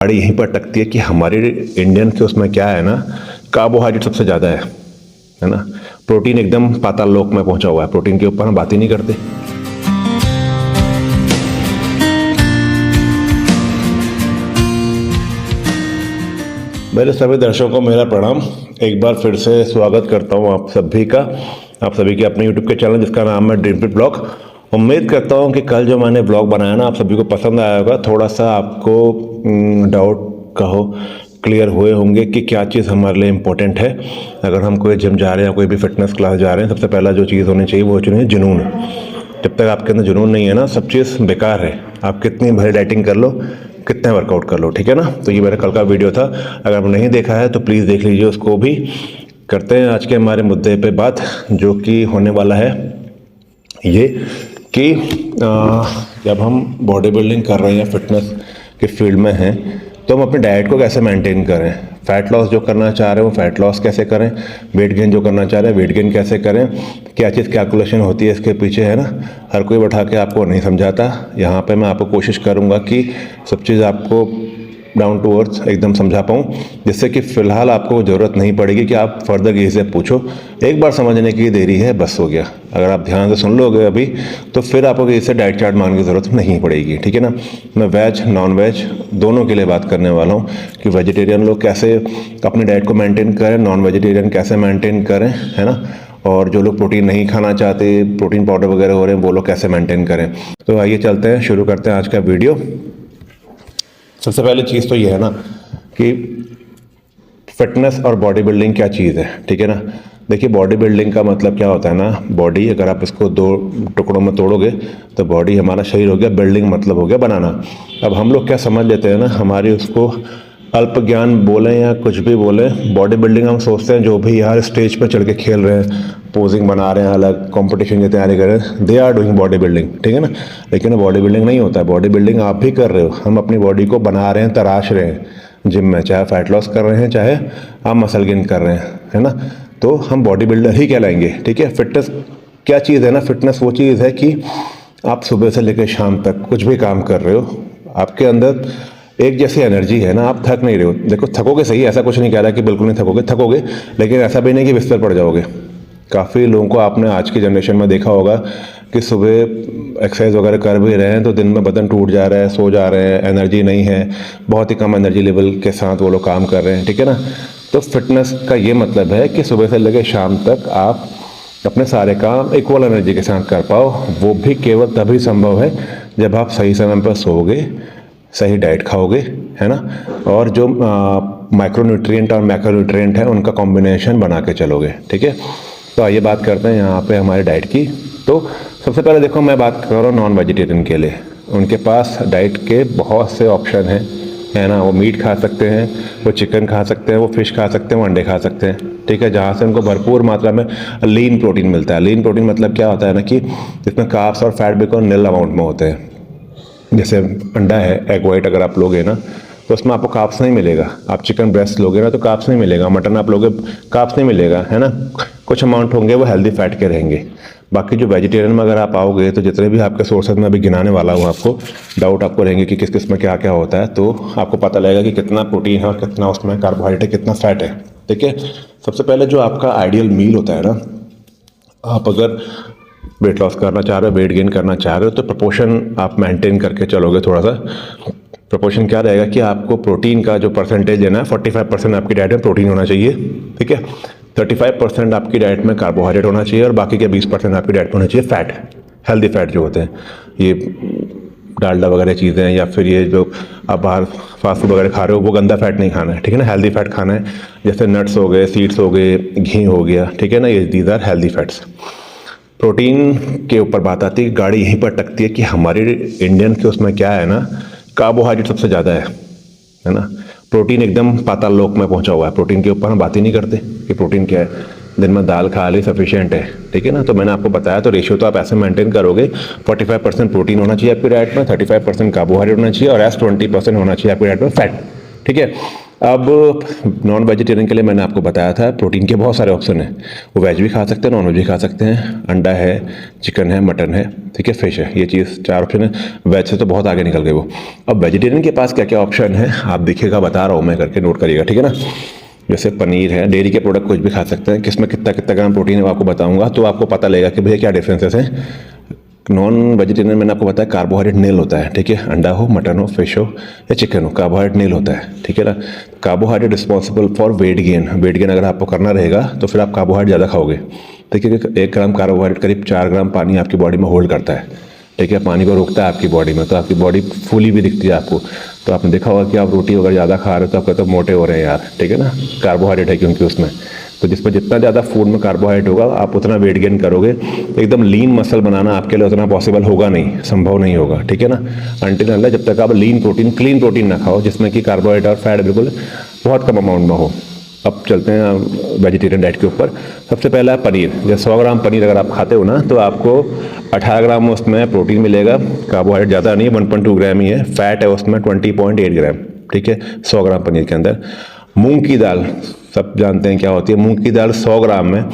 गाड़ी यहीं पर अटकती है कि हमारे इंडियन के उसमें क्या है ना, कार्बोहाइड्रेट सबसे ज़्यादा है ना। प्रोटीन एकदम पाताल लोक में पहुंचा हुआ है, प्रोटीन के ऊपर हम बात ही नहीं करते। मेरे सभी दर्शकों को मेरा प्रणाम। एक बार फिर से स्वागत करता हूं आप सभी के अपने YouTube के चैनल जिसका नाम है ड्रीम फिट ब्लॉग। उम्मीद करता हूं कि कल जो मैंने ब्लॉग बनाया ना आप सभी को पसंद आया होगा। थोड़ा सा आपको डाउट कहो क्लियर हुए होंगे कि क्या चीज़ हमारे लिए इम्पोर्टेंट है। अगर हम कोई जिम जा रहे हैं या कोई भी फिटनेस क्लास जा रहे हैं, सबसे पहला जो चीज़ होनी चाहिए वो होनी जुनून। जब तक आपके अंदर जुनून नहीं है ना, सब चीज़ बेकार है। आप कितनी भरी डाइटिंग कर लो, कितने वर्कआउट कर लो, ठीक है ना। तो ये मेरा कल का वीडियो था, अगर आपने नहीं देखा है तो प्लीज़ देख लीजिए उसको भी। करते हैं आज के हमारे मुद्दे पे बात, जो कि होने वाला है ये कि जब हम बॉडी बिल्डिंग कर रहे हैं, फिटनेस के फील्ड में हैं, तो हम अपनी डाइट को कैसे मेंटेन करें। फ़ैट लॉस जो करना चाह रहे हैं वो फ़ैट लॉस कैसे करें, वेट गेन जो करना चाह रहे हैं वेट गेन कैसे करें, क्या चीज़ कैलकुलेशन होती है इसके पीछे, है ना। हर कोई बैठा के आपको नहीं समझाता। यहाँ पे मैं आपको कोशिश करूँगा कि सब चीज़ आपको डाउन टू अर्थ एकदम समझा पाऊँ, जिससे कि फ़िलहाल आपको ज़रूरत नहीं पड़ेगी कि आप फर्दर किसी से पूछो। एक बार समझने की देरी है, बस हो गया। अगर आप ध्यान से सुन लोगे अभी तो फिर आपको किसी से डाइट चार्ट मांगने की ज़रूरत नहीं पड़ेगी, ठीक है ना। मैं वेज नॉन वेज दोनों के लिए बात करने वाला हूँ कि वेजिटेरियन लोग कैसे अपनी डाइट को मेंटेन करें, नॉन वेजिटेरियन कैसे मेंटेन करें, है ना। और जो लोग प्रोटीन नहीं खाना चाहते, प्रोटीन पाउडर वगैरह हो रहे हैं, वो लोग कैसे मेंटेन करें। तो आइए चलते हैं, शुरू करते हैं आज का वीडियो। सबसे पहले चीज़ तो ये है ना कि फिटनेस और बॉडी बिल्डिंग क्या चीज़ है, ठीक है ना। देखिए बॉडी बिल्डिंग का मतलब क्या होता है ना, बॉडी अगर आप इसको दो टुकड़ों में तोड़ोगे तो बॉडी हमारा शरीर हो गया, बिल्डिंग मतलब हो गया बनाना। अब हम लोग क्या समझ लेते हैं ना, हमारी उसको अल्प ज्ञान बोलें या कुछ भी बोलें, बॉडी बिल्डिंग हम सोचते हैं जो भी यार स्टेज पर चढ़ के खेल रहे हैं, पोजिंग बना रहे हैं, अलग कंपटीशन की तैयारी कर रहे हैं, they are doing body building, ठीक है ना। लेकिन बॉडी बिल्डिंग नहीं होता है, बॉडी बिल्डिंग आप भी कर रहे हो। हम अपनी बॉडी को बना रहे हैं, तराश रहे हैं जिम में, चाहे फैट लॉस कर रहे हैं, चाहे आप मसल गेन कर रहे हैं, है ना। तो हम बॉडी बिल्डर ही कहलाएंगे, ठीक है। फिटनेस क्या चीज़ है ना, फिटनेस वो चीज़ है कि आप सुबह से लेकर शाम तक कुछ भी काम कर रहे हो, आपके अंदर एक जैसी एनर्जी है ना, आप थक नहीं रहे हो। देखो थकोगे सही, ऐसा कुछ नहीं कह रहा कि बिल्कुल नहीं थकोगे, लेकिन ऐसा भी नहीं कि बिस्तर पड़ जाओगे। काफ़ी लोगों को आपने आज की जनरेशन में देखा होगा कि सुबह एक्सरसाइज वगैरह कर भी रहे हैं तो दिन में बदन टूट जा रहा है, सो जा रहे हैं, एनर्जी नहीं है, बहुत ही कम एनर्जी लेवल के साथ वो लोग काम कर रहे हैं, ठीक है ना। तो फिटनेस का ये मतलब है कि सुबह से लेकर शाम तक आप अपने सारे काम इक्वल एनर्जी के साथ कर पाओ। वो भी केवल तभी संभव है जब आप सही समय पर सोओगे, सही डाइट खाओगे, है ना, और जो माइक्रोन्यूट्रिएंट और मैक्रोन्यूट्रिएंट है उनका कॉम्बिनेशन बना के चलोगे, ठीक है। तो आइए बात करते हैं यहाँ पे हमारे डाइट की। तो सबसे पहले देखो मैं बात कर रहा हूँ नॉन वेजिटेरियन के लिए। उनके पास डाइट के बहुत से ऑप्शन हैं, है ना। वो मीट खा सकते हैं, वो चिकन खा सकते हैं, वो फिश खा सकते हैं, वो अंडे खा सकते हैं, ठीक है, जहाँ से उनको भरपूर मात्रा में लीन प्रोटीन मिलता है। लीन प्रोटीन मतलब क्या होता है ना कि जिसमें कार्ब्स और फैट बिल्कुल निल अमाउंट में होते हैं। जैसे अंडा है, एग वाइट अगर आप लोगे ना तो उसमें आपको कार्ब्स नहीं मिलेगा। आप चिकन ब्रेस्ट लोगे ना तो कार्ब्स नहीं मिलेगा, मटन आप लोगे कार्ब्स नहीं मिलेगा, है ना। कुछ अमाउंट होंगे वो हेल्दी फैट के रहेंगे। बाकी जो वेजिटेरियन में अगर आप आओगे तो जितने भी आपके सोर्सेज में अभी गिनाने वाला हूँ, आपको डाउट आपको रहेंगे कि किस किस में क्या क्या होता है, तो आपको पता लगेगा कि कितना प्रोटीन है और कितना उसमें कार्बोहाइड्रेट है, कितना फैट है, ठीक है। सबसे पहले जो आपका आइडियल मील होता है ना, आप अगर वेट लॉस करना चाह रहे हो, वेट गेन करना चाह रहे हो, तो प्रपोर्शन आप मेंटेन करके चलोगे। थोड़ा सा प्रपोर्शन क्या रहेगा कि आपको प्रोटीन का जो परसेंटेज है ना, 45% आपकी डाइट में प्रोटीन होना चाहिए, ठीक है। 35% आपकी डाइट में कार्बोहाइड्रेट होना चाहिए और बाकी के 20% आपकी डाइट में होना चाहिए फैट, हेल्दी फैट जो होते हैं, ये डालडा वगैरह चीज़ें हैं, या फिर ये जो आप बाहर फास्ट फूड वगैरह खा रहे हो वो गंदा फैट नहीं खाना है, ठीक है ना। हेल्दी फैट खाना है, जैसे नट्स हो गए, सीड्स हो गए, घी हो गया, ठीक है ना। ये these are healthy fats. Protein के ऊपर बात आती है, गाड़ी यहीं पर अटकती है कि हमारे इंडियन के उसमें क्या है ना, कार्बोहाइड्रेट सबसे ज़्यादा है ना। प्रोटीन एकदम पाताल लोक में पहुंचा हुआ है, प्रोटीन के ऊपर हम बात ही नहीं करते कि प्रोटीन क्या है। दिन में दाल खा ली सफिशिएंट है, ठीक है ना। तो मैंने आपको बताया, तो रेशियो तो आप ऐसे मेंटेन करोगे, 45% प्रोटीन होना चाहिए आपकी डाइट में, 35% कार्बोहाइड्रेट होना चाहिए और 20% होना चाहिए आपकी डाइट में फैट, ठीक है। अब नॉन वेजिटेरियन के लिए मैंने आपको बताया था प्रोटीन के बहुत सारे ऑप्शन हैं। वो वेज भी खा सकते हैं, नॉन वेज भी खा सकते हैं। अंडा है, चिकन है, मटन है, ठीक है, फिश है, ये चीज़ 4 ऑप्शन है। वेज से तो बहुत आगे निकल गए वो। अब वेजिटेरियन के पास क्या क्या ऑप्शन है आप देखिएगा, बता रहा हूँ मैं, करके नोट करिएगा, ठीक है ना। जैसे पनीर है, डेयरी के प्रोडक्ट कुछ भी खा सकते हैं, किसमें कितना कितना ग्राम प्रोटीन है वो आपको बताऊंगा, तो आपको पता लगेगा कि भैया क्या डिफरेंसेस हैं। नॉन वेजिटेरियन मैंने आपको बताया कार्बोहाइड्रेट नील होता है, ठीक है, अंडा हो, मटन हो, फिश हो या चिकन हो, कार्बोहाइड्रेट नील होता है, ठीक है ना। Carbohydrate responsible for weight gain. Weight gain अगर आपको करना रहेगा तो फिर आप कार्बोहाइड्रेट ज़्यादा खाओगे, ठीक है। 1 ग्राम कार्बोहाइड्रेट करीब 4 ग्राम पानी आपकी बॉडी में होल्ड करता है, ठीक है, पानी को रोकता है आपकी बॉडी में, तो आपकी बॉडी फूली भी दिखती है आपको। तो आपने देखा होगा कि आप रोटी वगैरह ज़्यादा खा रहे हो तो आप कहते हो मोटे हो रहे हैं यार, ठीक है ना, कार्बोहाइड्रेट है क्योंकि उसमें। तो जिसमें जितना ज़्यादा फूड में कार्बोहाइड्रेट होगा आप उतना वेट गेन करोगे। एकदम लीन मसल बनाना आपके लिए उतना पॉसिबल होगा नहीं, संभव नहीं होगा, ठीक है ना, अनटिल अनलेस जब तक आप लीन प्रोटीन, क्लीन प्रोटीन ना खाओ जिसमें कि कार्बोहाइड्रेट और फैट बिल्कुल बहुत कम अमाउंट में हो। अब चलते हैं वेजिटेरियन डाइट के ऊपर। सबसे पहला है पनीर। जैसे 100 ग्राम पनीर अगर आप खाते हो ना तो आपको 18 ग्राम उसमें प्रोटीन मिलेगा, कार्बोहाइड्रेट ज़्यादा नहीं है, 1.2 ग्राम ही है, फैट है उसमें 20.8 ग्राम, ठीक है, 100 ग्राम पनीर के अंदर। मूंग की दाल सब जानते हैं क्या होती है। मूंग की दाल 100 ग्राम में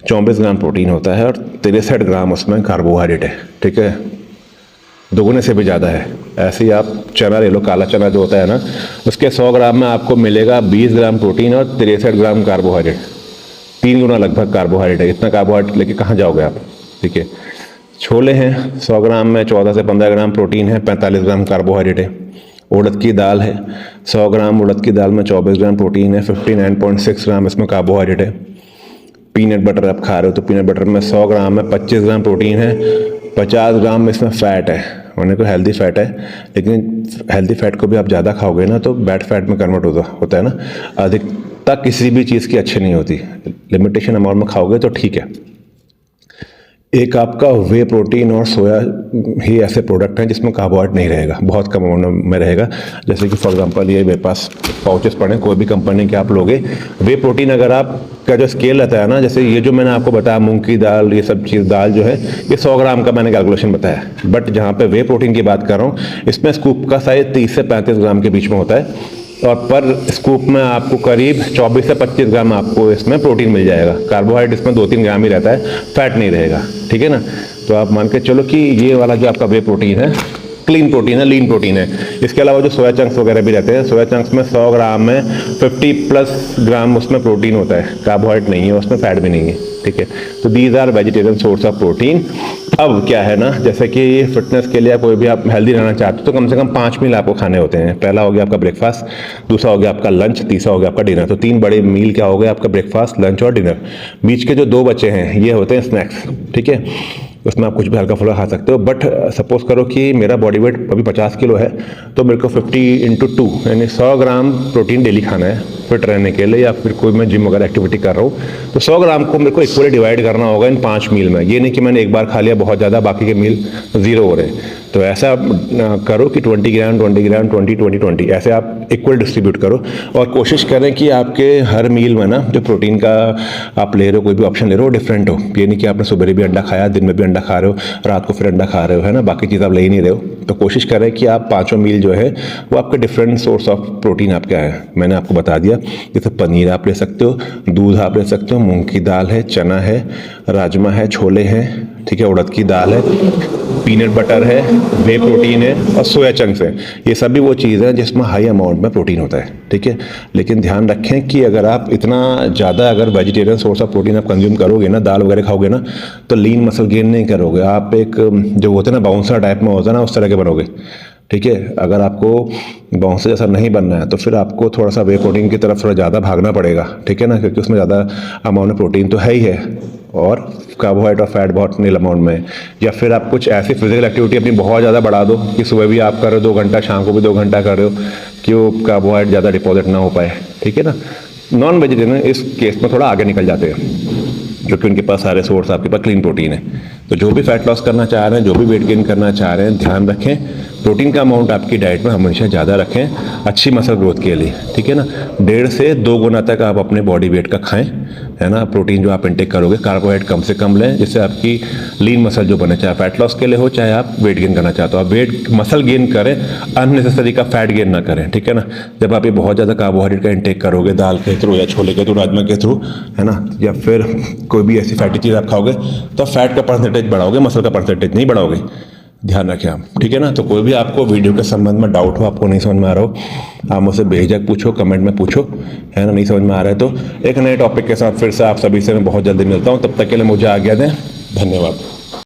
24 ग्राम प्रोटीन होता है और 63 ग्राम उसमें कार्बोहाइड्रेट है, ठीक है, दोगुने से भी ज़्यादा है। ऐसे ही आप चना ले लो, काला चना जो होता है ना, उसके 100 ग्राम में आपको मिलेगा 20 ग्राम प्रोटीन और 63 ग्राम कार्बोहाइड्रेट, 3 गुना लगभग कार्बोहाइड्रेट है। इतना कार्बोहाइड्रेट लेके कहाँ जाओगे आप, ठीक है। छोले हैं 100 ग्राम में 14 से 15 ग्राम प्रोटीन है, 45 ग्राम कार्बोहाइड्रेट है। उड़द की दाल है 100 ग्राम उड़द की दाल में 24 ग्राम प्रोटीन है, 59.6 ग्राम इसमें कार्बोहाइड्रेट है। पीनट बटर आप खा रहे हो तो पीनट बटर में 100 ग्राम में 25 ग्राम प्रोटीन है, 50 ग्राम इसमें फ़ैट है, होने को हेल्दी फैट है, लेकिन हेल्दी फैट को भी आप ज़्यादा खाओगे ना तो बैड फैट में कन्वर्ट होता है ना। अधिकता किसी भी चीज़ की अच्छी नहीं होती, लिमिटेशन अमाउंट में खाओगे तो ठीक है। एक आपका वे प्रोटीन और सोया ही ऐसे प्रोडक्ट हैं जिसमें कार्बोहाइड्रेट नहीं रहेगा, बहुत कम अमाउंट में रहेगा। जैसे कि फॉर एग्जांपल ये मेरे पास पाउचेस पड़े, कोई भी कंपनी के आप लोगे, वे प्रोटीन अगर आपका जो स्केल रहता है ना, जैसे ये जो मैंने आपको बताया मूंग की दाल, ये सब चीज़ दाल जो है ये 100 ग्राम का मैंने कैलकुलेशन बताया, बट जहाँ पे वे प्रोटीन की बात कर रहा हूँ इसमें स्कूप का साइज 30 से 35 ग्राम के बीच में होता है और पर स्कूप में आपको करीब 24 से 25 ग्राम आपको इसमें प्रोटीन मिल जाएगा। कार्बोहाइड्रेट इसमें 2-3 ग्राम ही रहता है, फैट नहीं रहेगा, ठीक है ना। तो आप मान के चलो कि ये वाला जो आपका वे प्रोटीन है क्लीन प्रोटीन है, लीन प्रोटीन है। इसके अलावा जो सोया चंक्स वगैरह भी रहते हैं, सोया चंक्स में 100 ग्राम में 50+ ग्राम उसमें प्रोटीन होता है, कार्बोहाइड्रेट नहीं है उसमें, फैट भी नहीं है, ठीक है। तो these are vegetarian source of protein. अब क्या है ना, जैसे कि फिटनेस के लिए कोई भी आप हेल्दी रहना चाहते हो तो कम से कम 5 मील आपको खाने होते हैं। पहला हो गया आपका ब्रेकफास्ट, दूसरा हो गया आपका लंच, तीसरा हो गया आपका डिनर। तो 3 बड़े मील क्या हो गए आपका, ब्रेकफास्ट, लंच और डिनर। बीच के जो 2 बचे हैं ये होते हैं स्नैक्स, ठीक है, उसमें आप कुछ भी हल्का फुल्का खा सकते हो। बट सपोज करो कि मेरा बॉडी वेट अभी 50 किलो है तो मेरे को 50/2 यानी 100 ग्राम प्रोटीन डेली खाना है फिट रहने के लिए, या फिर कोई मैं जिम वगैरह एक्टिविटी कर रहा हूँ तो 100 ग्राम को मेरे को इक्वली डिवाइड करना होगा इन 5 मील में। ये नहीं कि मैंने एक बार खा लिया बहुत ज़्यादा, बाकी के मील 0 हो रहे हैं। तो ऐसा करो कि 20 ग्राम 20 ग्राम 20 ऐसे आप इक्वल डिस्ट्रीब्यूट करो और कोशिश करें कि आपके हर मील में ना जो प्रोटीन का आप ले रहे हो, कोई भी ऑप्शन ले रहे हो डिफरेंट हो। ये नहीं कि आपने सुबह भी अंडा खाया, दिन में भी अंडा खा रहे हो, रात को फिर अंडा खा रहे हो, है ना, बाकी चीज़ आप ले ही नहीं रहे हो। तो कोशिश करें कि आप 5 मील जो है वो आपके डिफरेंट सोर्स ऑफ प्रोटीन आप क्या है मैंने आपको बता दिया। जैसे पनीर आप ले सकते हो, दूध आप ले सकते हो, मूंग की दाल है, चना है, राजमा है, छोले हैं, ठीक है, उड़द की दाल है, पीनट बटर है, वे प्रोटीन है और सोया चंक्स है। ये सभी वो चीज़ है जिसमें हाई अमाउंट में प्रोटीन होता है, ठीक है। लेकिन ध्यान रखें कि अगर आप इतना ज़्यादा अगर वेजिटेरियन सोर्स ऑफ प्रोटीन आप कंज्यूम करोगे ना, दाल वगैरह खाओगे ना, तो लीन मसल गेन नहीं करोगे आप। एक जो होता है ना बाउंसर टाइप में होता है ना, उस तरह के बनोगे, ठीक है। अगर आपको बाउंसर जैसा नहीं बनना है तो फिर आपको थोड़ा सा वे प्रोटीन की तरफ थोड़ा ज़्यादा भागना पड़ेगा, ठीक है ना, क्योंकि उसमें ज़्यादा अमाउंट में प्रोटीन तो है ही है और कार्बोहाइड्रेट और फैट बहुत नील अमाउंट में है। या फिर आप कुछ ऐसी फिजिकल एक्टिविटी अपनी बहुत ज़्यादा बढ़ा दो कि सुबह भी आप कर रहे हो 2 घंटा, शाम को भी 2 घंटा कर रहे हो कि वो कार्बोहाइड्रेट ज़्यादा डिपॉजिट ना हो पाए, ठीक है ना। नॉन वेजिटेरियन इस केस में थोड़ा आगे निकल जाते हैं क्योंकि उनके पास सारे सोर्स आपके पास क्लीन प्रोटीन है। तो जो भी फैट लॉस करना चाह रहे हैं, जो भी वेट गेन करना चाह रहे हैं, ध्यान रखें प्रोटीन का अमाउंट आपकी डाइट में हमेशा ज़्यादा रखें अच्छी मसल ग्रोथ के लिए, ठीक है ना। 1.5 से 2 गुना तक आप अपने बॉडी वेट का खाएं है ना, प्रोटीन जो आप इंटेक करोगे, कार्बोहाइड्रेट कम से कम लें, जिससे आपकी लीन मसल जो बने, चाहे फैट लॉस के लिए हो चाहे आप वेट गेन करना चाहते हो। आप वेट मसल गेन करें, अननेसेसरी का फैट गेन ना करें, ठीक है ना। जब आप ये बहुत ज़्यादा कार्बोहाइड्रेट का इंटेक करोगे दाल के थ्रू या छोले के थ्रू, राजमा के थ्रू, है ना, या फिर कोई भी ऐसी फैटी चीज़ आप खाओगे, तो फैट का परसेंटेज बढ़ाओगे, मसल का परसेंटेज नहीं बढ़ाओगे। ध्यान रखें आप, ठीक है ना। तो कोई भी आपको वीडियो के संबंध में डाउट हो, आपको नहीं समझ में आ रहा हो, आप मुझसे बेझिझक पूछो, कमेंट में पूछो, है ना। नहीं समझ में आ रहा है तो एक नए टॉपिक के साथ फिर से आप सभी से मैं बहुत जल्दी मिलता हूँ। तब तक के लिए मुझे आज्ञा दें। धन्यवाद।